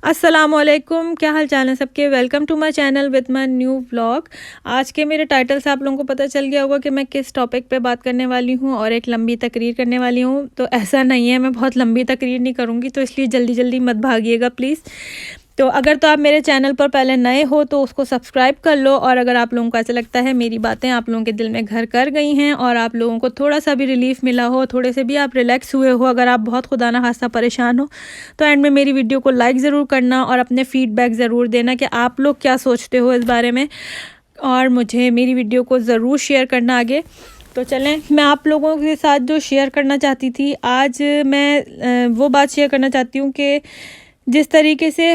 السلام علیکم، کیا حال چال ہیں سب کے؟ Welcome to my channel with my new vlog. آج کے میرے ٹائٹل سے آپ لوگوں کو پتہ چل گیا ہوگا کہ میں کس ٹاپک پہ بات کرنے والی ہوں اور ایک لمبی تقریر کرنے والی ہوں۔ تو ایسا نہیں ہے، میں بہت لمبی تقریر نہیں کروں گی، تو اس لیے جلدی جلدی مت بھاگیے گا پلیز۔ تو اگر تو آپ میرے چینل پر پہلے نئے ہو تو اس کو سبسکرائب کر لو، اور اگر آپ لوگوں کو ایسا لگتا ہے میری باتیں آپ لوگوں کے دل میں گھر کر گئی ہیں اور آپ لوگوں کو تھوڑا سا بھی ریلیف ملا ہو، تھوڑے سے بھی آپ ریلیکس ہوئے ہو، اگر آپ بہت خدا نخواستہ پریشان ہو، تو اینڈ میں میری ویڈیو کو لائک ضرور کرنا اور اپنے فیڈ بیک ضرور دینا کہ آپ لوگ کیا سوچتے ہو اس بارے میں، اور مجھے میری ویڈیو کو ضرور شیئر کرنا آگے۔ تو چلیں، میں آپ لوگوں کے ساتھ جو شیئر کرنا چاہتی تھی، آج میں وہ بات شیئر کرنا چاہتی ہوں کہ جس طریقے سے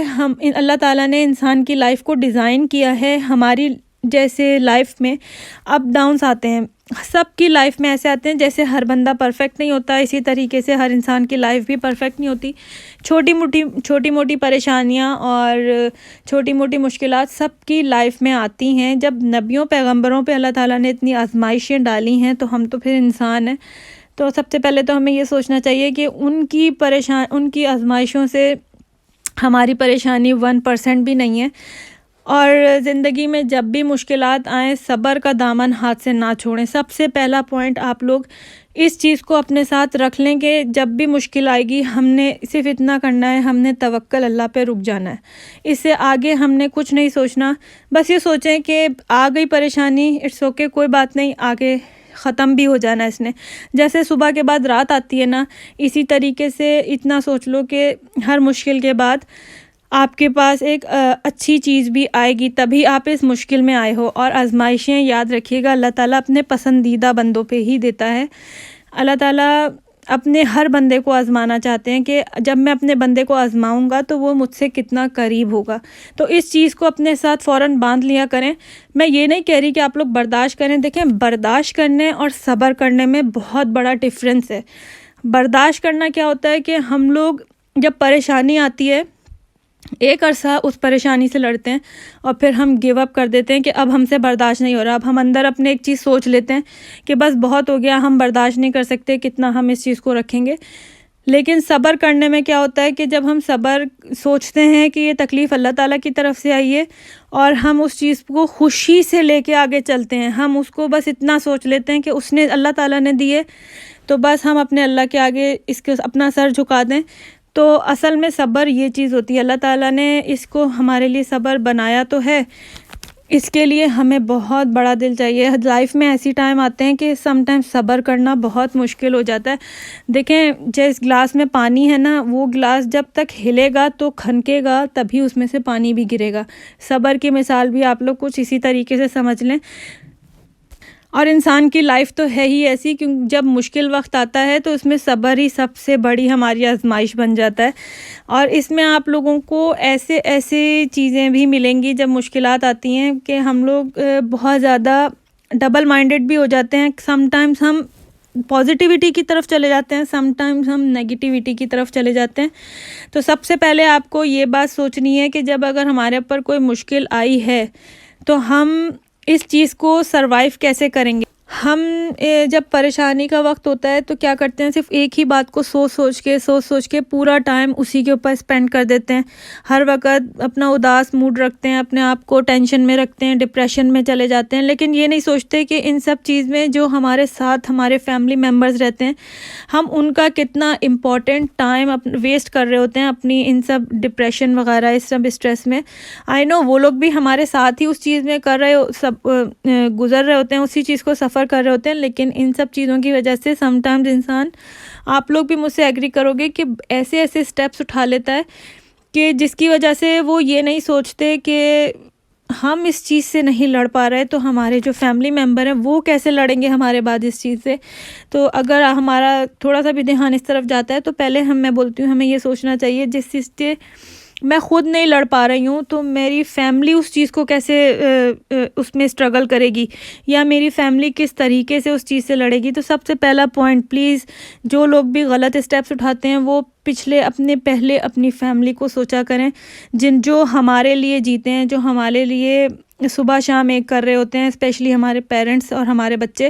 اللہ تعالیٰ نے انسان کی لائف کو ڈیزائن کیا ہے، ہماری جیسے لائف میں اپ ڈاؤنس آتے ہیں، سب کی لائف میں ایسے آتے ہیں، جیسے ہر بندہ پرفیکٹ نہیں ہوتا، اسی طریقے سے ہر انسان کی لائف بھی پرفیکٹ نہیں ہوتی۔ چھوٹی موٹی پریشانیاں اور چھوٹی موٹی مشکلات سب کی لائف میں آتی ہیں۔ جب نبیوں پیغمبروں پہ اللہ تعالیٰ نے اتنی آزمائشیں ڈالی ہیں تو ہم تو پھر انسان ہیں، تو سب سے پہلے تو ہمیں یہ سوچنا چاہیے کہ ان کی آزمائشوں سے ہماری پریشانی 1% بھی نہیں ہے۔ اور زندگی میں جب بھی مشکلات آئیں، صبر کا دامن ہاتھ سے نہ چھوڑیں۔ سب سے پہلا پوائنٹ آپ لوگ اس چیز کو اپنے ساتھ رکھ لیں کہ جب بھی مشکل آئے گی، ہم نے صرف اتنا کرنا ہے، ہم نے توکل اللہ پہ رک جانا ہے، اس سے آگے ہم نے کچھ نہیں سوچنا۔ بس یہ سوچیں کہ آ گئی پریشانی، اٹس اوکے، کوئی بات نہیں، آگے ختم بھی ہو جانا اس نے۔ جیسے صبح کے بعد رات آتی ہے نا، اسی طریقے سے اتنا سوچ لو کہ ہر مشکل کے بعد آپ کے پاس ایک اچھی چیز بھی آئے گی، تبھی آپ اس مشکل میں آئے ہو۔ اور آزمائشیں یاد رکھیے گا، اللہ تعالیٰ اپنے پسندیدہ بندوں پہ ہی دیتا ہے۔ اللہ تعالیٰ اپنے ہر بندے کو آزمانا چاہتے ہیں کہ جب میں اپنے بندے کو آزماؤں گا تو وہ مجھ سے کتنا قریب ہوگا۔ تو اس چیز کو اپنے ساتھ فوراً باندھ لیا کریں۔ میں یہ نہیں کہہ رہی کہ آپ لوگ برداشت کریں، دیکھیں برداشت کرنے اور صبر کرنے میں بہت بڑا ڈفرینس ہے۔ برداشت کرنا کیا ہوتا ہے کہ ہم لوگ جب پریشانی آتی ہے، ایک عرصہ اس پریشانی سے لڑتے ہیں اور پھر ہم گیو اپ کر دیتے ہیں کہ اب ہم سے برداشت نہیں ہو رہا۔ اب ہم اندر اپنے ایک چیز سوچ لیتے ہیں کہ بس بہت ہو گیا، ہم برداشت نہیں کر سکتے، کتنا ہم اس چیز کو رکھیں گے۔ لیکن صبر کرنے میں کیا ہوتا ہے کہ جب ہم صبر سوچتے ہیں کہ یہ تکلیف اللہ تعالیٰ کی طرف سے آئی ہے اور ہم اس چیز کو خوشی سے لے کے آگے چلتے ہیں، ہم اس کو بس اتنا سوچ لیتے ہیں کہ اس نے اللہ تعالیٰ نے دیے، تو بس ہم اپنے اللہ کے آگے اس کے اپنا سر جھکا دیں۔ تو اصل میں صبر یہ چیز ہوتی ہے، اللہ تعالیٰ نے اس کو ہمارے لیے صبر بنایا تو ہے، اس کے لیے ہمیں بہت بڑا دل چاہیے۔ لائف میں ایسی ٹائم آتے ہیں کہ سم ٹائم صبر کرنا بہت مشکل ہو جاتا ہے۔ دیکھیں جس گلاس میں پانی ہے نا، وہ گلاس جب تک ہلے گا تو کھنکے گا، تبھی اس میں سے پانی بھی گرے گا۔ صبر کی مثال بھی آپ لوگ کچھ اسی طریقے سے سمجھ لیں۔ اور انسان کی لائف تو ہے ہی ایسی کہ جب مشکل وقت آتا ہے تو اس میں صبر ہی سب سے بڑی ہماری آزمائش بن جاتا ہے۔ اور اس میں آپ لوگوں کو ایسے چیزیں بھی ملیں گی جب مشکلات آتی ہیں کہ ہم لوگ بہت زیادہ ڈبل مائنڈڈ بھی ہو جاتے ہیں۔ سم ٹائمز ہم پازیٹیوٹی کی طرف چلے جاتے ہیں، سم ٹائمز ہم نیگیٹیوٹی کی طرف چلے جاتے ہیں۔ تو سب سے پہلے آپ کو یہ بات سوچنی ہے کہ جب اگر ہمارے اوپر کوئی مشکل آئی ہے تو ہم اس چیز کو سروائیو کیسے کریں گے۔ ہم جب پریشانی کا وقت ہوتا ہے تو کیا کرتے ہیں، صرف ایک ہی بات کو سوچ کے پورا ٹائم اسی کے اوپر اسپینڈ کر دیتے ہیں۔ ہر وقت اپنا اداس موڈ رکھتے ہیں، اپنے آپ کو ٹینشن میں رکھتے ہیں، ڈپریشن میں چلے جاتے ہیں، لیکن یہ نہیں سوچتے کہ ان سب چیز میں جو ہمارے ساتھ ہمارے فیملی ممبرز رہتے ہیں، ہم ان کا کتنا امپورٹنٹ ٹائم ویسٹ کر رہے ہوتے ہیں اپنی ان سب ڈپریشن وغیرہ اس سب اسٹریس میں۔ آئی نو وہ لوگ بھی ہمارے ساتھ ہی اس چیز میں گزر رہے ہوتے ہیں، اسی چیز کو سفر کر رہے ہوتے ہیں، لیکن ان سب چیزوں کی وجہ سے سم ٹائمز انسان، آپ لوگ بھی مجھ سے ایگری کرو گے کہ ایسے اسٹیپس اٹھا لیتا ہے کہ جس کی وجہ سے وہ یہ نہیں سوچتے کہ ہم اس چیز سے نہیں لڑ پا رہے تو ہمارے جو فیملی ممبر ہیں وہ کیسے لڑیں گے ہمارے بعد اس چیز سے۔ تو اگر ہمارا تھوڑا سا بھی دھیان اس طرف جاتا ہے تو پہلے میں بولتی ہوں ہمیں یہ سوچنا چاہیے جس چیز سے میں خود نہیں لڑ پا رہی ہوں تو میری فیملی اس چیز کو کیسے اس میں اسٹرگل کرے گی، یا میری فیملی کس طریقے سے اس چیز سے لڑے گی۔ تو سب سے پہلا پوائنٹ، پلیز جو لوگ بھی غلط اسٹیپس اٹھاتے ہیں وہ پہلے اپنی فیملی کو سوچا کریں، جو ہمارے لیے جیتے ہیں، جو ہمارے لیے صبح شام ایک کر رہے ہوتے ہیں، اسپیشلی ہمارے پیرنٹس اور ہمارے بچے۔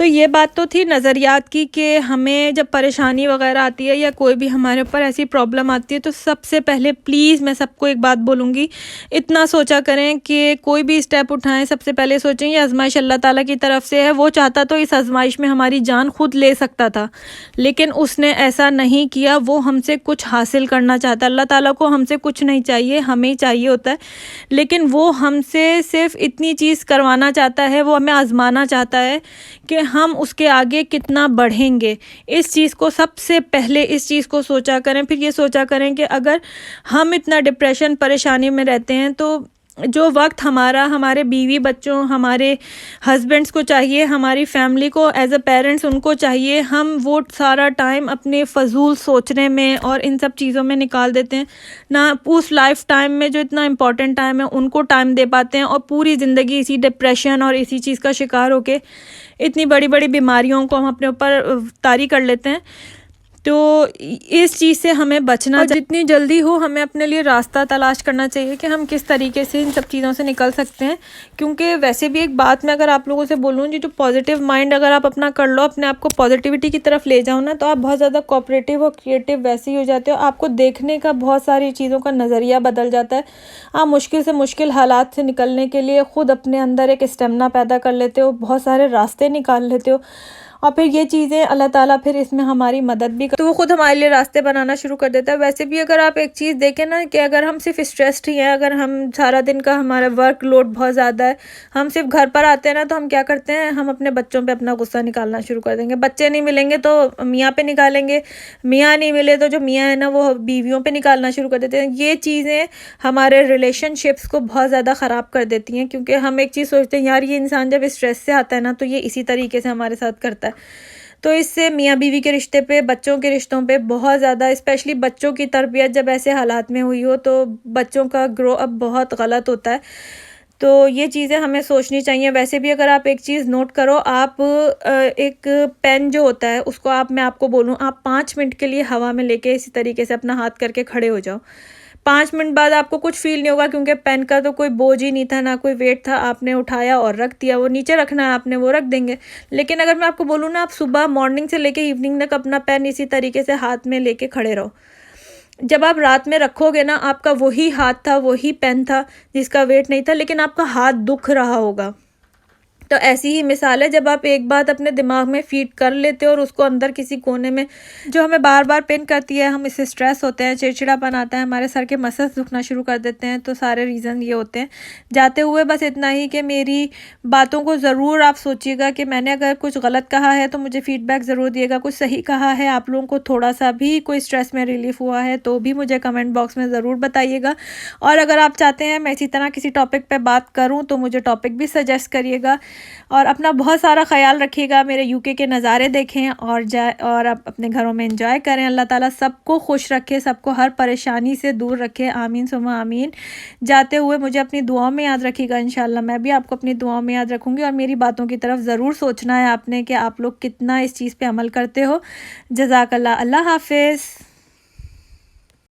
تو یہ بات تو تھی نظریات کی کہ ہمیں جب پریشانی وغیرہ آتی ہے یا کوئی بھی ہمارے اوپر ایسی پرابلم آتی ہے تو سب سے پہلے پلیز میں سب کو ایک بات بولوں گی، اتنا سوچا کریں کہ کوئی بھی اسٹیپ اٹھائیں سب سے پہلے سوچیں یہ آزمائش اللہ تعالیٰ کی طرف سے ہے، وہ چاہتا تو اس آزمائش میں ہماری جان خود لے سکتا تھا، لیکن اس نے ایسا نہیں کیا، وہ ہم سے کچھ حاصل کرنا چاہتا ہے۔ اللہ تعالیٰ کو ہم سے کچھ نہیں چاہیے، ہمیں ہی چاہیے ہوتا ہے، لیکن وہ ہم سے صرف اتنی چیز کروانا چاہتا ہے، وہ ہمیں آزمانا چاہتا ہے کہ ہم اس کے آگے کتنا بڑھیں گے۔ اس چیز کو سب سے پہلے اس چیز کو سوچا کریں، پھر یہ سوچا کریں کہ اگر ہم اتنا ڈپریشن پریشانی میں رہتے ہیں تو جو وقت ہمارے بیوی بچوں، ہمارے ہسبینڈس کو چاہیے، ہماری فیملی کو ایز اے پیرنٹس ان کو چاہیے، ہم وہ سارا ٹائم اپنے فضول سوچنے میں اور ان سب چیزوں میں نکال دیتے ہیں، نہ اس لائف ٹائم میں جو اتنا امپورٹنٹ ٹائم ہے ان کو ٹائم دے پاتے ہیں، اور پوری زندگی اسی ڈپریشن اور اسی چیز کا شکار ہو کے اتنی بڑی بڑی بیماریوں کو ہم اپنے اوپر طاری کر لیتے ہیں۔ تو اس چیز سے ہمیں بچنا چاہیے، جتنی جلدی ہو ہمیں اپنے لیے راستہ تلاش کرنا چاہیے کہ ہم کس طریقے سے ان سب چیزوں سے نکل سکتے ہیں۔ کیونکہ ویسے بھی ایک بات میں اگر آپ لوگوں سے بولوں جو پازیٹیو مائنڈ اگر آپ اپنا کر لو، اپنے آپ کو پازیٹیوٹی کی طرف لے جاؤ نا، تو آپ بہت زیادہ کوآپریٹیو اور کریٹیو ویسے ہی ہو جاتے ہو، آپ کو دیکھنے کا بہت ساری چیزوں کا نظریہ بدل جاتا ہے، آپ مشکل سے مشکل حالات سے نکلنے کے لیے خود اپنے اندر ایک اسٹیمنا پیدا کر لیتے ہو، بہت سارے راستے نکال لیتے ہو، اور پھر یہ چیزیں اللہ تعالیٰ پھر اس میں ہماری مدد بھی تو وہ خود ہمارے لیے راستے بنانا شروع کر دیتا ہے۔ ویسے بھی اگر آپ ایک چیز دیکھیں نا کہ اگر ہم صرف اسٹریسڈ ہی ہیں، اگر ہم سارا دن کا ہمارا ورک لوڈ بہت زیادہ ہے، ہم صرف گھر پر آتے ہیں نا، تو ہم کیا کرتے ہیں، ہم اپنے بچوں پہ اپنا غصہ نکالنا شروع کر دیں گے، بچے نہیں ملیں گے تو میاں پہ نکالیں گے، میاں نہیں ملے تو جو میاں ہے نا وہ بیویوں پہ نکالنا شروع کر دیتے ہیں۔ یہ چیزیں ہمارے ریلیشن شپس کو بہت زیادہ خراب کر دیتی ہیں، کیونکہ ہم ایک چیز سوچتے ہیں یار یہ انسان جب اسٹریس سے آتا ہے نا تو یہ اسی طریقے سے ہمارے ساتھ کرتا ہے، تو اس سے میاں بیوی کے رشتے پہ، بچوں کے رشتوں پہ بہت زیادہ، اسپیشلی بچوں کی تربیت جب ایسے حالات میں ہوئی ہو تو بچوں کا گرو اپ بہت غلط ہوتا ہے، تو یہ چیزیں ہمیں سوچنی چاہیے۔ ویسے بھی اگر آپ ایک چیز نوٹ کرو، آپ ایک پین جو ہوتا ہے اس کو میں آپ کو بولوں، آپ 5 منٹ کے لیے ہوا میں لے کے اسی طریقے سے اپنا ہاتھ کر کے کھڑے ہو جاؤ، 5 منٹ بعد آپ کو کچھ فیل نہیں ہوگا، کیونکہ پین کا تو کوئی بوجھ ہی نہیں تھا، نہ کوئی ویٹ تھا، آپ نے اٹھایا اور رکھ دیا، وہ نیچے رکھنا ہے آپ نے وہ رکھ دیں گے۔ لیکن اگر میں آپ کو بولوں نا، آپ صبح مارننگ سے لے کے ایوننگ تک اپنا پین اسی طریقے سے ہاتھ میں لے کے کھڑے رہو، جب آپ رات میں رکھو گے نا، آپ کا وہی ہاتھ تھا، وہی پین تھا جس کا ویٹ نہیں تھا، لیکن آپ کا ہاتھ دکھ رہا ہوگا۔ تو ایسی ہی مثال ہے، جب آپ ایک بات اپنے دماغ میں فیڈ کر لیتے ہو اور اس کو اندر کسی کونے میں جو ہمیں بار بار پن کرتی ہے، ہم اس سے سٹریس ہوتے ہیں، چڑچڑا پن آتا ہے، ہمارے سر کے مسلس دکھنا شروع کر دیتے ہیں، تو سارے ریزن یہ ہوتے ہیں۔ جاتے ہوئے بس اتنا ہی کہ میری باتوں کو ضرور آپ سوچیے گا کہ میں نے اگر کچھ غلط کہا ہے تو مجھے فیڈ بیک ضرور دیے گا، کچھ صحیح کہا ہے، آپ لوگوں کو تھوڑا سا بھی کوئی سٹریس میں ریلیف ہوا ہے تو بھی مجھے کمنٹ باکس میں ضرور بتائیے گا، اور اگر آپ چاہتے ہیں میں اسی طرح کسی ٹاپک پہ بات کروں تو مجھے ٹاپک بھی سجیسٹ کریے گا، اور اپنا بہت سارا خیال رکھیے گا، میرے UK کے نظارے دیکھیں اور آپ اپنے گھروں میں انجوائے کریں۔ اللہ تعالیٰ سب کو خوش رکھے، سب کو ہر پریشانی سے دور رکھے، آمین ثم آمین۔ جاتے ہوئے مجھے اپنی دعاؤں میں یاد رکھیے گا، انشاءاللہ میں بھی آپ کو اپنی دعاؤں میں یاد رکھوں گی، اور میری باتوں کی طرف ضرور سوچنا ہے آپ نے کہ آپ لوگ کتنا اس چیز پہ عمل کرتے ہو۔ جزاک اللہ، اللہ حافظ۔